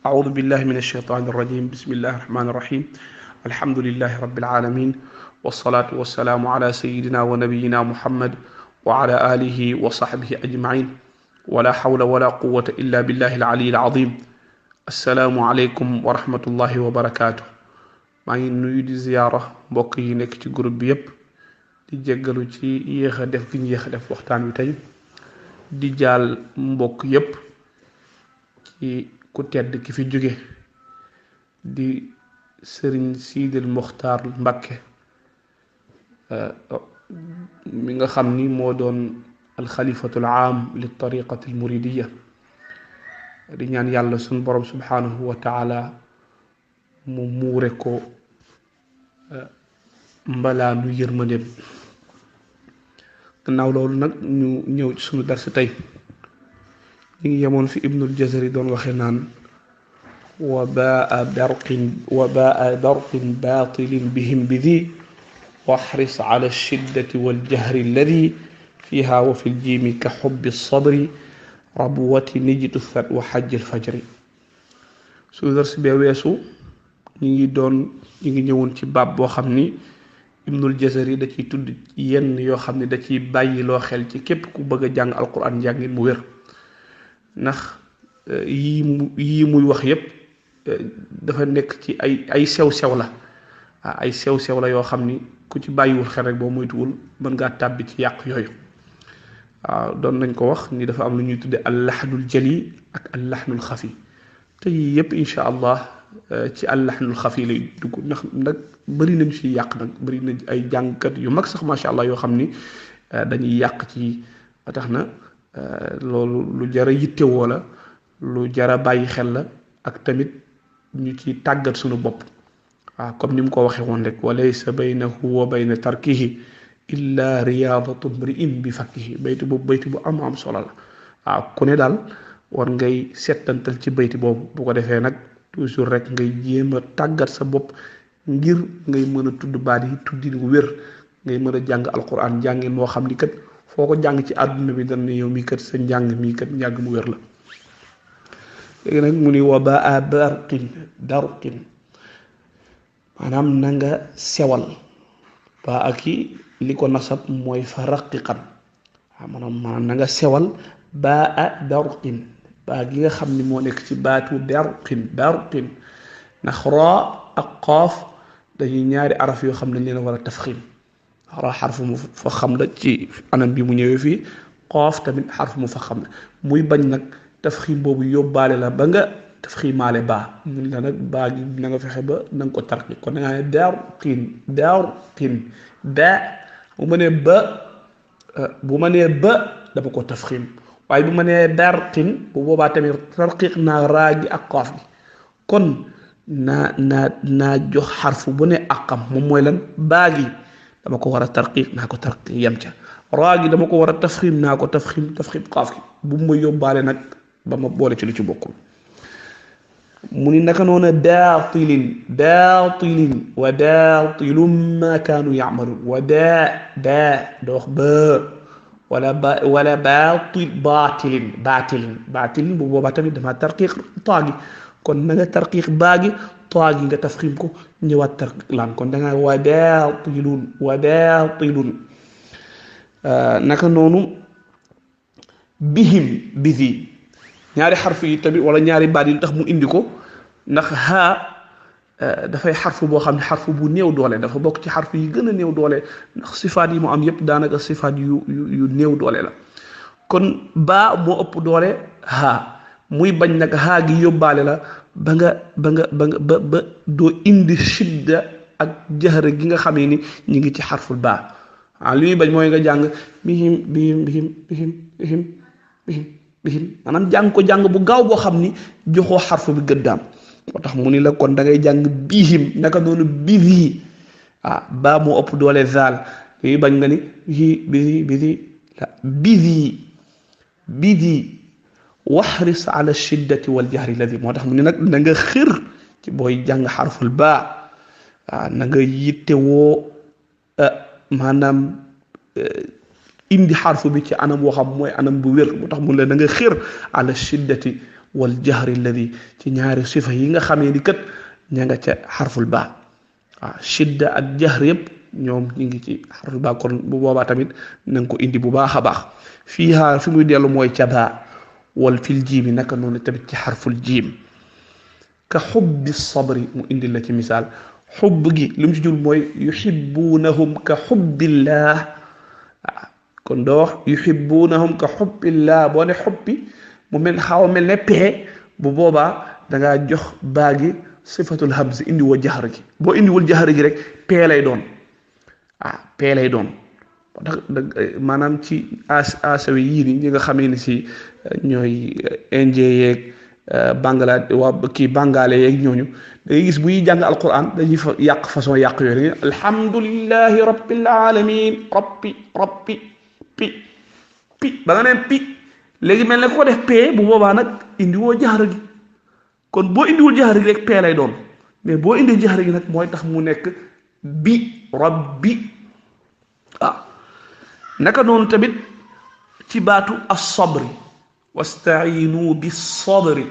أعوذ بالله من الشيطان الرجيم بسم الله الرحمن الرحيم الحمد لله رب العالمين والصلاة والسلام على سيدنا ونبينا محمد وعلى آله وصحبه أجمعين ولا حول ولا قوة إلا بالله العلي العظيم السلام عليكم ورحمة الله وبركاته maa ngi nuyu di ziyaara mbokk yi nekk ci groupe bi yépp di jéggalu ci yéex a def gi ñu yéex a def waxtaan wi tey di jaal mbokk yépp ci ku tedd ki fi jóge di sëriñ Siidil Muxtaar Mbakke mi nga xam ni moo doon alxalifatul aam li tariqati almuridiya di ñaan yàlla suñ borom subhanahu wa taala mu muure ko mbalaanu yërmandeem gannaaw loolu nag ñu ñëw ci sunu dars tey ñu ngi yemoon fi ibnul jazari doon waxe naan wa baa barqin batilin bihim bidi waxris ala shiddati waljahri alladi fiha wa fi ljimi ka xubbi sabri rabuwati nijitu sat wa xajjil fajri sunu dars bee weesu ñu ngi ñëwoon ci baab boo xam ni ibnul jazari da ciy tudd yenn yoo xam ne da ciy bàyyiloo xel ci képp ku bëgg a jàng alquran njàngin mu wér ndax yii muy wax yépp dafa nekk ci ay sew-sew la ay sew-sew la yoo xam ni ku ci bàyyiwul xel rek boo moytuwul mën ngaa tàbbi ci yàq yooyu waaw doon nañ ko wax ni dafa am lu ñuy tudde al laxnul jali ak al laxnul xafi te yii yépp incha allah ci allaxnul xafi lay dugg ndax nag bëri nañ ci yàq nag bëri nañ ay jàngkat yu mag sax macha allah yoo xam ni dañuy yàq ci ba tax na loolu lu jara yittewoo la lu jara bàyyi xel la ak tamit ñu ci tàggat suñu bopp waaw comme ni mu ko waxee woon rek wa laysa baynahu wa bayna tarkihi illa riyadatu mri'in bi fakkihi bayti bu am solo la waaw ku ne daal war ngay settantal ci bayti boobu bu ko defee nag toujours rek ngay jéem a tàggat sa bopp ngir ngay mën a tudd baat yi tuddin gu wér ngay mën a jàng alquran njàngin moo xam ni kat foo ko jàng ci àdduna bi dana yow mii kat sa njàng mii kat njàng mu wér la léegi nag mu ni wa baa darqin maanaam na nga sewal ba ak li ko nasab mooy fa raqiqan waaw maanaam na nga sewal baa darqin baa gi nga xam ni moo nekk ci baatu darqin ndax raa ak qaaf dañuy ñaari araf yoo xam ne leen war a tafxim raa xarfu mu fa xam la ci anam bi mu ñëwee fii qaaf tamit xarfu mu fa xam la muy bañ nag tafxim boobu yóbbaale la ba nga tafximaale baa mun la nag baa gi na nga fexe ba na nga ko tarqi kon da ngaa ne darqin ba bu ma nee ba dama ko tafxim waaye bu ma nee darqin bu boobaa tamit tarqiq naa raa gi ak qaaf gi kon naa jox xarfu bu ne aqam moom mooy lan baa gi dama ko war a tarqiq naa ko tarqiq yem ca raa gi dama ko war a tafxim naa ko tafxim qaaf gi bu ma yóbbaale nag ba ma boole ci lu ci bokkul mu ni naka noonu baatilin wa baatilum ma kaanu yacmaluun wa doo wax ba wala baatilin bu boobaa tamit dama tarqiq taa gi kon na nga tarqiq baa gi taa gi nga tafxim ko ñëwaat tarqiq laan kon da nga wa baatilun naka noonu bidi ñaari xarf yi tamit wala ñaari baat yi tax mu indi ko ndax haa dafay xarfu boo xam ne xarfu bu néew doole dafa bokk ci xarfu yi gën a néew doole ndax sifaat yi mu am yépp daanaka sifaat yu néew doole la kon baa moo ëpp doole haa muy bañ nag haa gi yóbbaale la ba doo indi shidda ak jahra gi nga xamee ni ñu ngi ci xarful baa li muy bañ mooy nga jàng bihim maanaam jàng ko jàng bu gaaw boo xam ni joxoo xarfu bi gëddaam moo tax mu ni la kon da ngay jàng bihim naka noonu bidi baa moo ëpp doole zaal li bañ nga ni bidi waxris ala shiddati wal jahri alladi moo tax mu ni nag na nga xir ci booy jàng xarful baa na nga yittewoo maanaam indi xarfu bi ci anam boo xam mooy anam bu wér moo tax mu la da nga xir ala shiddati wal jahri alladi ci ñaari sifa yi nga xamee ni kat ña nga ca xarful baa shidda ak jahr yëpp ñoom ñi ngi ci xarful baa kon bu boobaa tamit na nga ko indi bu baax a baax fiiha fi muy dellu mooy ca baa wal fil jiimi naka noonu tamit ci xarful jiim ka xubbi sabri mu indi la ci misaal xubb gi li mu ci jul mooy yuhibbunahum ka xubbillah kon doo wax yuhibbunahum ka xubbillah boo ne xubbi mu mel xaw a mel ne pee bu boobaa dangaa jox baagi sifatul hamz indi woo jaxar gi boo indiwul jaxar gi rek pee lay doon pee lay doon ndax maanaam ci asawi yii ni ñi nga xamee ni si ñooy indien yeeg bangla waa kii bangale yeeg ñooñu da ngay gis buy jàng alquran dañuy fa yàq façon yàq yooyu alhamdulillahi rabbil alamin rabbi pi ba nga neen pi léegi mel ne ko def pee bu boobaa nag indi woo jaxar gi kon boo indiwul jaxar gi rek pee lay doon mais boo indi jaxar gi nag mooy tax mu nekk bi rabbi naka noonu tamit ci baatu as-sabri wastainu bi sabri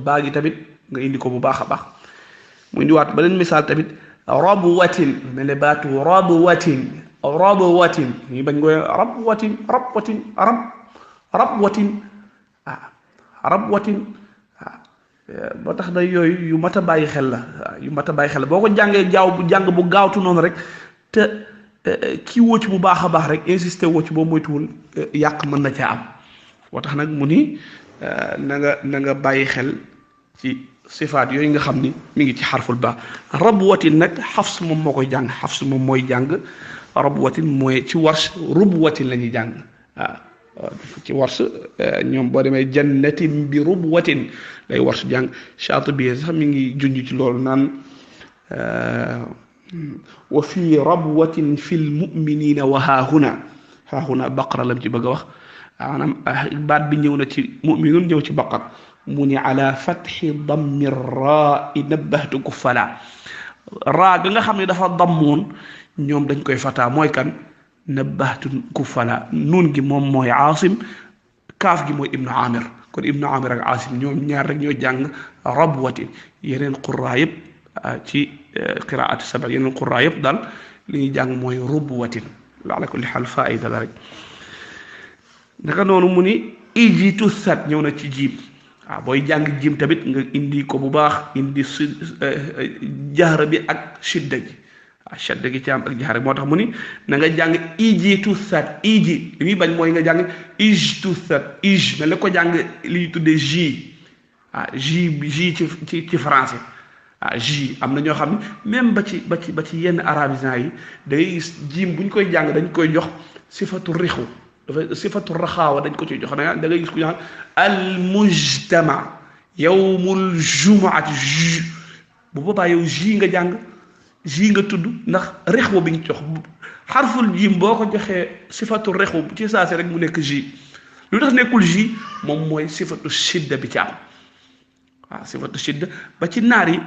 baa gi tamit nga indi ko bu baax a baax mu indiwaat beneen misaal tamit rabwatin mel ne baatu rabwatin ñu bañ koy rabwatin boo tax na yooyu yu mat a bàyyi xel la boo ko jàngee jàng bu gaawtu noonu rek te kii wócc bu baax a baax rek insister wócc boo moytuwul yàq mën na caa am boo tax nag mu ni na nga bàyyi xel ci sifaat yooyu nga xam ni mi ngi ci xarful ba rabwatin nag xafs moom moo koy jàng xafs moom mooy jàng rabwatin mooy ci wars rubwatin la ñuy jàng ci wars ñoom boo demee jannatin bi rubwatin lay wars jàng Shaatibi sax mi ngi junj ci loolu naan wa fi rabwatin fil muminina wa haahuna baqara lam ci bëgg a wax maanaam baat bi ñëw na ci muminun ñëw ci baqar mu ni ala fatxi dammi raa nabbahtu kuffala raa ga nga xam ne dafa dammoon ñoom dañ koy fataa mooy kan nabbahtu kuffala nuun gi moom mooy Aasim kaaf gi mooy Ibnu Amir kon Ibnu Amir ak Aasim ñoom ñaar rek ñoo jàng rabwatin yeneen quraa yëpp ci qiraat saba yeneen quraa yëpp daal li ñuy jàng mooy rubwatin ala kulli xaal faida la rek naka noonu mu ni ijitu sat ñëw na ci jiim booy jàng jiim tamit nga indi ko bu baax indi jahra bi ak shidda gi shadda gi ci am ak jahra moo tax mu ni na nga jàng ijitu sat iji li muy bañ mooy nga jàng ijtu sat mel ne ko jàng li ñuy tuddee ji ci français ji am na ñoo xam ne même ba ci yenn arabisants yi da ngay gis jiim bu ñu koy jàng dañ koy jox sifatu rixu dafa sifatu raxaawa dañ ko ciy jox da ngay gis ku ñu xam al mujtama yawmul jumuati bu boobaa yow ji nga jàng ji nga tudd ndax rixu bi nga jox xarful jiim boo ko joxee sifatu rixu ci saasi rek mu nekk ji lu tax nekkul ji moom mooy sifatu shidda bi ci am sifatu shidda ba ci naar yi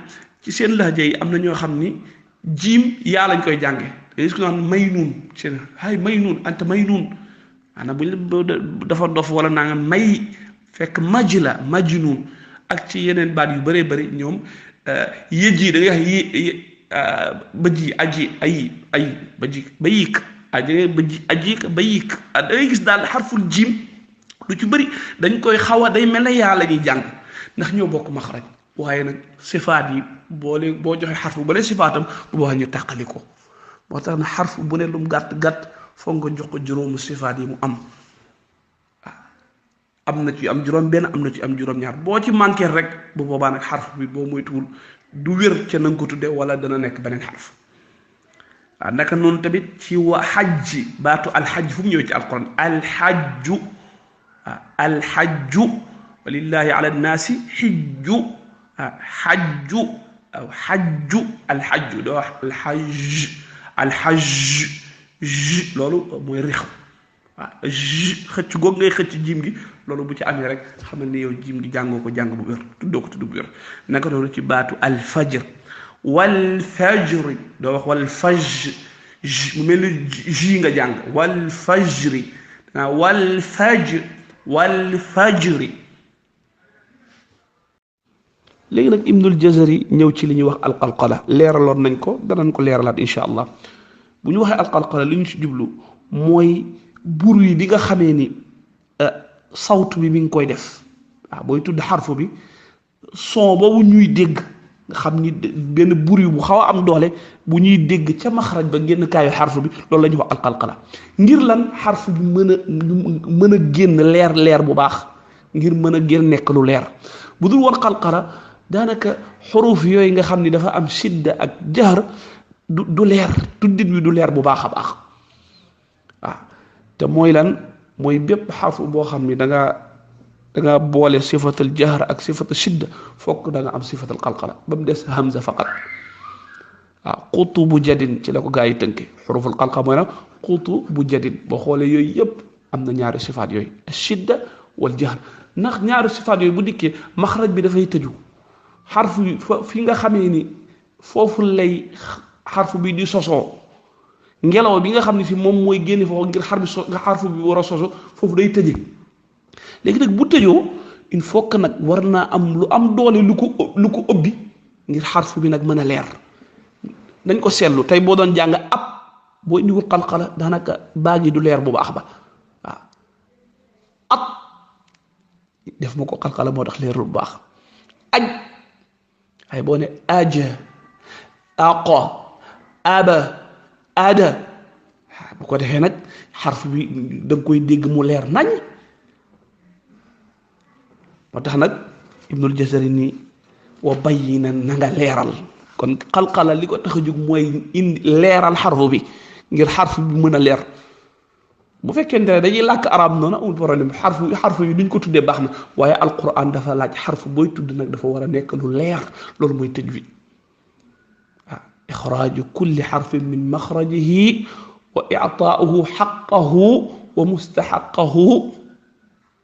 ci seen lahja yi am na ñoo xam ni jiim yaa lañ koy jànge gis ko naan maynuun seen maynuun anta maynuun maanaam bu ñu dafa dof wala naa nga may fekk majji la majnuun ak ci yeneen baat yu bëree bëri ñoom yëj yi da ngay wax yi bëji aji ay bëji ba yik bëji aji ba yik da ngay gis daal xarful jiim lu ci bëri dañ koy xaw a day mel ne yaa la ñuy jàng ndax ñoo bokk maxraj waaye nag sifaat yi boo joxe xarfu ba leen sifaatam bu baax ñu tàqali ko moo tax na xarfu bu ne lu mu gàtt foog nga jox ko juróomu sifaat yi mu am na ci am juróom benn am na ci am juróom ñaar boo ci manqué rek bu boobaa nag xarfu bi boo moytuwul du wér ca na nga ko tudde wala dana nekk beneen xarf naka noonu tamit ci wa xajji baatu alxajj fu mu ñëw ci alquran alxajju walillahi ala nnaasi xijju xajju alxajju doo wax alxajj loolu mooy rix xëcc goog ngay xëcc jiim gi loolu bu ci amee rek xamal ne yow jiim gi jàngoo ko jàng bu wér tuddoo ko tudd bu wér naka noonu ci baatu alfajr walfajri doo wax walfaj mu mel ni ji nga jàng walfajri walfajr wal fajri. léegi nag Ibnul Jazari ñëw ci li ñuy wax alqalqala leeraloon nañ ko danañ ko leeralaat incha allah bu ñu waxee alqalqala li ñu ci jublu mooy bruit bi nga xamee ni sawtu bi mi ngi koy def waaw booy tudd xarfu bi son boobu ñuy dégg nga xam ni benn bruit bu xaw a am doole bu ñuy dégg ca maxraj ba génn kaayu xarfu bi loolu la ñuy wax alqalqala ngir lan xarfu bi mën a génn leer bu baax ngir mën a génn nekk lu leer bu dul woon qalqala daanaka xuruf yooyu nga xam ni dafa am shidda ak jahr du leer tuddit bi du leer bu baax a baax waaw te mooy lan mooy bépp xarfu boo xam ni da nga boole sifatal jahr ak sifatal shidda fokk da nga am sifatal qalqala ba mu des hamza faqat waaw xutu bu jadin ci la ko gaa yi tënke xuruful qalqala mooy nag xutu bu jadin boo xoolee yooyu yëpp am na ñaari sifaat yooyu shidda wal jahr ndax ñaari sifaat yooyu bu dikkee maxraj bi dafay tëju xarfu bi fi nga xamee ni foofu lay xarfu bi di sosoo ngelaw bi nga xam ne si moom mooy génne foofu ngir xarfu bi war a soso foofu day tëje léegi nag bu tëjoo il faut que nag war naa am lu am doole lu ko ëbbi ngir xarfu bi nag mën a leer dañ ko seetlu tey boo doon jàng ab boo indiwul qalqala daanaka baag yi du leer bu baax ba waaw ab def ma ko qalqala moo tax leerul bu baax aj ay boo ne aja aqa aba ada bu ko defee nag xarf bi da nga koy dégg mu leer nañ moo tax nag Ibnul Jazari ni wa bayyina na nga leeral kon qalqala li ko tax a jóg mooy indi leeral xarfu bi ngir xarf bi mën a leer bu fekkente ne dañuy làkk arab noonu amul problème xarfu yi duñ ko tuddee baax na waaye alquran dafa laaj xarfu booy tudd nag dafa war a nekk lu leer loolu mooy tajwid waaw ixraaju kulli xarfin min maxrajihi wa ictaauhu xaqahu wa mustaxaqahu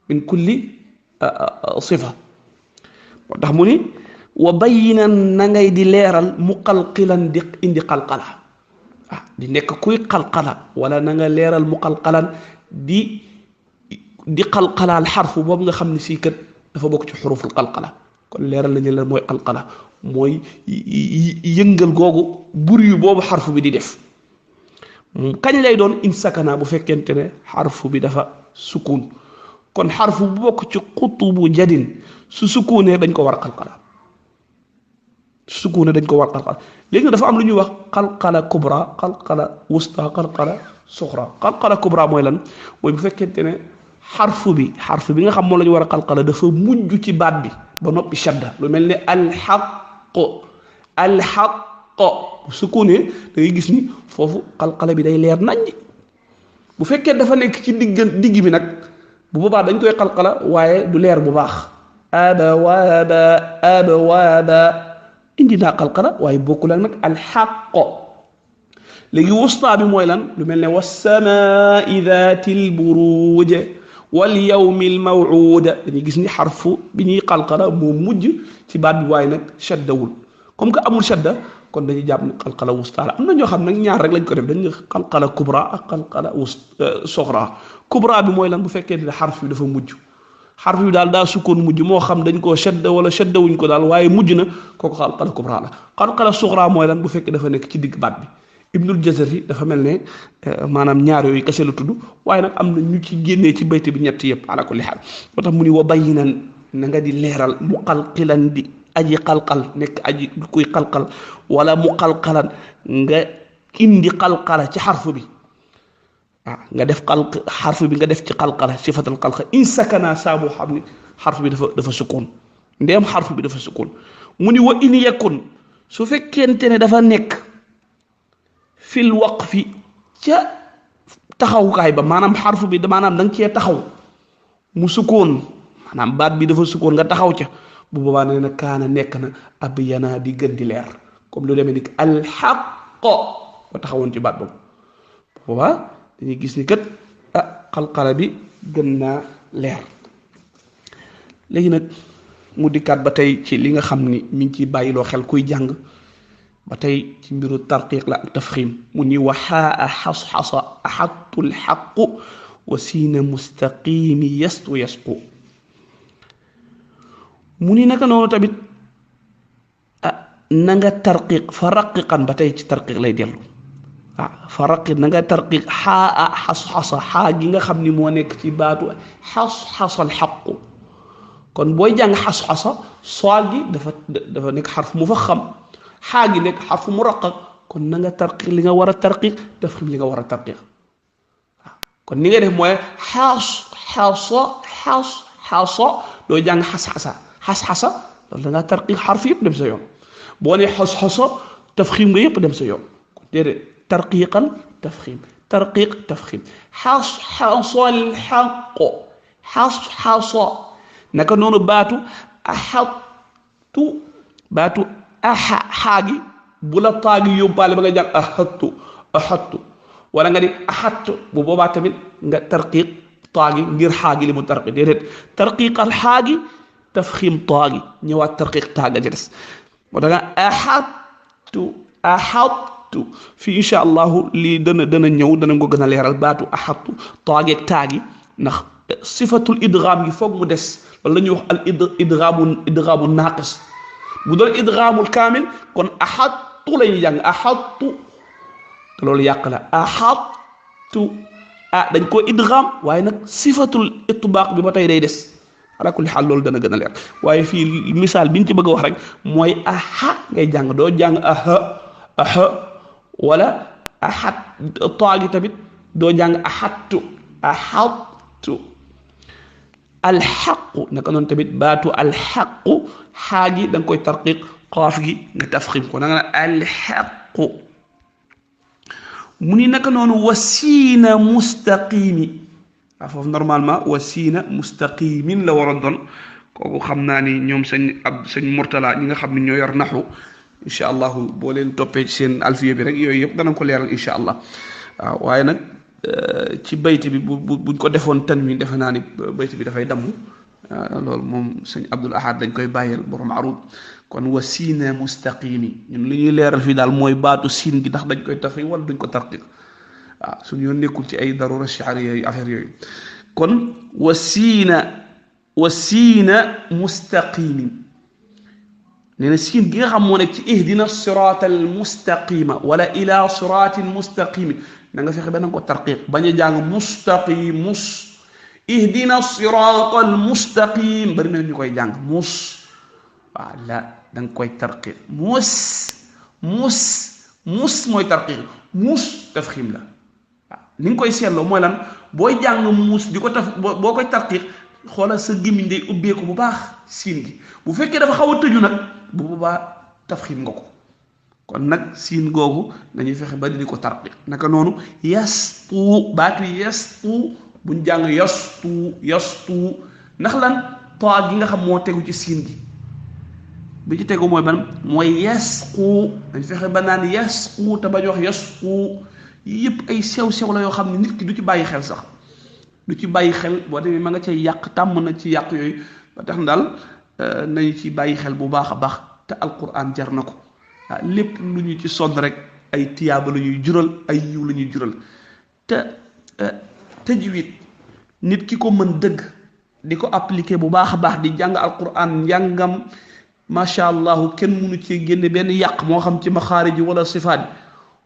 min kulli sifa moo tax mu ni wa bayyinan na ngay di leeral muqalqilan di indi qalqala di nekk kuy qalqala wala na nga leeral muqalqalan di qalqalaal xarfu boobu nga xam ne sii kat dafa bokk ci xuruful qalqala kon leeral nañu leen mooy qalqala mooy yëngal googu bruit boobu xarfu bi di def kañ lay doon in sakana bu fekkente ne xarfu bi dafa sukun kon xarfu bu bokk ci xutubu jadin su sukunee dañ ko war a qalqala sukuna dañ ko war qalqala léegi dafa am lu ñuy wax qalqala kubra qalqala wusta qalqala suxra qalqala kubra mooy lan mooy bu fekkente ne xarfu bi nga xam moom la ñu war a qalqala dafa mujj ci baat bi ba noppi shadda lu mel ne alxaq bu sukunee da ngay gis ni foofu qalqala bi day leer naññ bu fekkee dafa nekk ci digg bi nag bu boobaa dañ koy qalqala waaye du leer bu baax abwaaba indi naa qalqala waaye bokkul ak nag alxaqo léegi wusta bi mooy lan lu mel ne wassamaa'i dhaatil buruuj wal yawmil maw'uud dañuy gis ni xarfu bi ñuy qalqala moo mujj ci baat bi waaye nag shaddawul comme que amul shadda kon dañuy jàpp ne qalqala wusta la am na ñoo xam nag ñaar rek lañ ko def dañuy qalqala kubra ak qalqala soxra kubra bi mooy lan bu fekkee ne xarf bi dafa mujj xarf bi daal daa sukkoon mujj moo xam dañ koo shadda wala shaddawuñ ko daal waaye mujj na kooku qalqala kubra la qalqala suxra mooy lan bu fekkee dafa nekk ci digg baat bi Ibnul Jazari dafa mel ne maanaam ñaar yooyu kese la tudd waaye nag am na ñu ci génnee ci bayt bi ñett yëpp ala kulli xaal moo tax mu ni wa bayyinan na nga di leeral muqalqilan di aji qalqal nekk aji kuy qalqal wala muqalqalan nga indi qalqala ci xarfu bi nga def xarfu bi nga def ci qalqala sifatal qalqa in sakana saa boo xam ne xarfu bi dafa sukkoon ndeem xarfu bi dafa sukkoon mu ni wa in yakun su fekkente ne dafa nekk fil waqfi ca taxawukaay ba maanaam xarfu bi maanaam da nga cee taxaw mu sukkoon maanaam baat bi dafa sukkoon nga taxaw ca bu boobaa nee na kaana nekk na ab yanaa di gën di leer comme lu demee ni alxaqo ba taxawoon ci baat boobu bu boobaa dañuy gis ni kat qalqala bi gën naa leer léegi nag mu dikkaat ba tey ci li nga xam ni mi ngi ciy bàyyiloo xel kuy jàng ba tey ci mbiru tarqiq la ak tafxim mu ni waxaa xasxasa axattul xaqu وسين مستقيم يسطو يسقو مني نكا نونو تاميت نغا ترقيق فرققا باتاي ci ترقيق lay delu فرقق نغا ترقيق حاء حص حا جيغا خامني مو نيك ci باتو حص الحق كون بوي جان حص صال جي دا نيك حرف مفخم حا جي نيك حرف مرقق كون نغا ترقيق ليغا ورا ترقيق تفخيم ليغا ورا ترقيق كون نيغا ديف موي حص دو جان حص لول دا ترقيق حرف يب دم سا يون بوني حص تفخيم nga yep dem sa yoon dede tarqiqan tafkhim tarqiq tafkhim hasal haqq hasa naka nonu batu ahattu batu hagi bula tagi yobale ba nga jang ahattu wala nga di ahattu bu boba tamit nga tarqiq tagi ngir hagi limu tarqiq dede tarqiq al hagi tafkhim tagi ñewat tarqiq taga jess ودغا احط في ان شاء الله لي دنا نيو دنا نغو غنا ليرال باتو احط طاغي تاغي نخ صفه الادغام يفوق مو ديس ولا نيو wax الادغام الناقص بودول ادغام الكامل كون احط لا يجان احط لول يقلا احط دنجكو ادغام واي نك صفه الاطباق بي باتاي داي ديس ala kulli hal lol dana gëna leer waye fi misal biñ ci bëgg wax rek moy aha ngay jang do jang aha wala ahad taagi tamit do jang ahattu الحق نكون تبيت باتو الحق حاجي دنج كوي ترقيق قاف جي nga tafkhim ko nga الحق مني نكون وسين مستقيم فوف نورمالمون وسين مستقيم لا وردون كوكو خمناني نيوم سيغ مرتلا نيغا خامني ño yor nahwu ان شاء الله بو لين توبي سين الفيه بي رك يوي ييب دا نكو ليرال ان شاء الله واي نك ci beyti bi buñ ko defon tan mi defana ni beyti bi da fay dam lol mom seigne abdul ahad dañ koy bayel borom arud kon wasina mustaqimi ñun li ñuy leral fi dal moy baatu sin gi ndax dañ koy tafi wala duñ ko tarqiq suñu nekkul ci ay darura shi'ariya affaire yoy kon wasina mustaqim neena sin gi nga xam mo nek ci ihdina siratal mustaqima wala ila siratin mustaqim nga fexé ben ko tarqiq baña jang mustaqim ihdina siratal mustaqim bari na ñu koy jang wala dang koy tarqiq mus moy tarqiq tafkhim la ni nga koy sétlo moy lan boy jang mus diko taf bokoy tarqiq xolal sa gimiñ day ubbe ko bu baax sin gi bu fekke dafa xawa teju nak bu ba tafkhim nga ko kon nak sin gogu dañuy fexé ba di ko tarqiq naka nonu yastu batu yastu buñ jang yastu ndax lan ta gi nga xam mo tegu ci sin gi bi ci tegu moy ban moy yasqu dañ fexé ba nan yasqu ta bañ wax yasqu yépp ay sew la yo xamni nit ki du ci bayyi xel sax du ci bayyi xel bo demé ma nga cey yak tam na ci yak yoy ba tax dal nañ ci bayyi xel bu baaxa baax te alquran jar nako lepp luñu ci son rek ay tiyaba luñuy jural ay yiw luñuy jural te tajwid nit ki ko mën deug diko appliquer bu baaxa baax di jang alquran jangam ma sha Allah ken mënu ci génné ben yak mo xam ci makharij wala sifat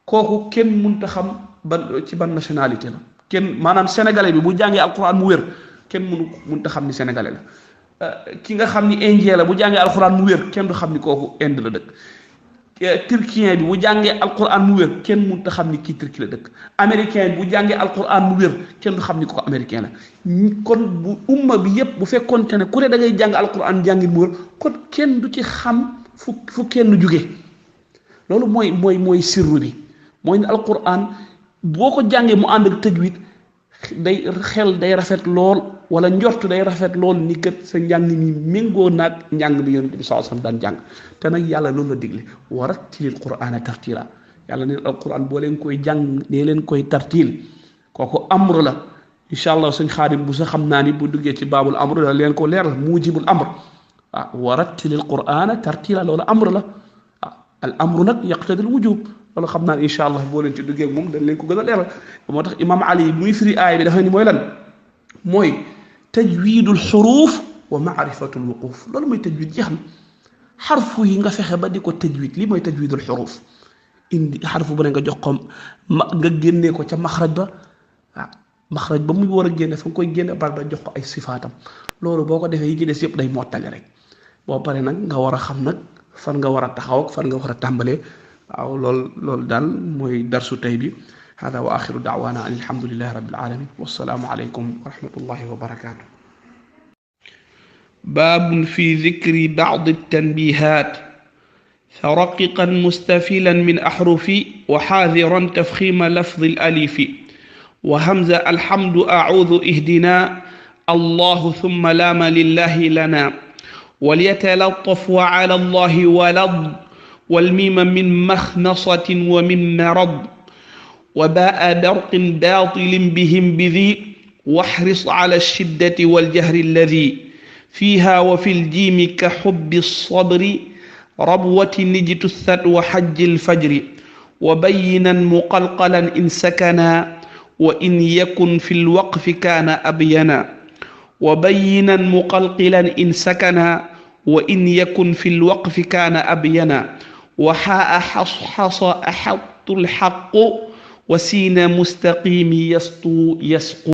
koku ken mënta xam ban ci ban nationalité la ken manam sénégalais bi bu jangé alquran mu wër ken mënta xam ni sénégalais la ki nga xam ni indien la bu jangé alquran mu wër ken du xam ni koku inde la dëkk turkien bi bu jangé alquran mu wër ken mënta xam ni ki turki la dëkk américain bu jangé alquran mu wër ken du xam ni koku américain la kon bu umma bi yépp bu fekkonté né ku né da ngay jang alquran jangi mu wër kon ken du ci xam fu kenn juggé lolu moy sirru bi moy alquran boko jangé mu and ak tajwid day xel day rafet lool wala njort day rafet lool ni kat sa njang ni mengo nak njang bi yonent bi sallallahu alayhi wasallam dan jang té nak yalla loolu la diglé warattilil qur'ana tartila yalla ne alquran bo len koy jang ne len koy tartil koku amru la inshallah suñ khadim bu sa xamna ni bu duggé ci babul amru la len ko leral mujibul amr warattilil qur'ana tartila loolu amru la al amru nak yaqtadi al wujub loolu xam naa incha allah boo leen ci duggee moom dañ leen ko gën a leeral moo tax imam ali muy firi aay bi dafa ni mooy lan mooy tajwidul xuruuf wa maarifatul wuquuf loolu mooy tajwid jeex na xarfu yi nga fexe ba di ko tajwid lii mooy tajwidul xuruuf indi xarfu bu ne nga jox ko nga génnee ko ca maxraj ba waaw maxraj ba muy war a génne fa nga koy génne bar da jox ko ay sifaatam loolu boo ko defee yi ci des yëpp day mottali rek boo pare nag nga war a xam nag fan nga war a taxaw ak fan nga war a tàmbalee waaw loolu daal mooy darsu tey bi hada wa axiru daawana an alhamdulillahi rabbil alamin wassalaamu aleykum wa rahmatullahi wa barakatuh باب في ذكر بعض التنبيهات فرققا مستفيلا من أحرف وحاذرا تفخيم لفظ الألف وهمز الحمد أعوذ اهدنا الله ثم لام لله لنا وليتلطف وعلى الله ولض والميم من مخنصة ومن مرض وباء درق باطل بهم بذي واحرص على الشدة والجهر الذي فيها وفي الجيم كحب الصبر ربوة نجت وحج الفجر وبينا مقلقلا إن سكنا وإن يكن في الوقف كان أبينا وبينا مقلقلا إن سكنا وإن يكن في الوقف كان أبينا وحاء حصحص أحط الحق وسين مستقيم يسطو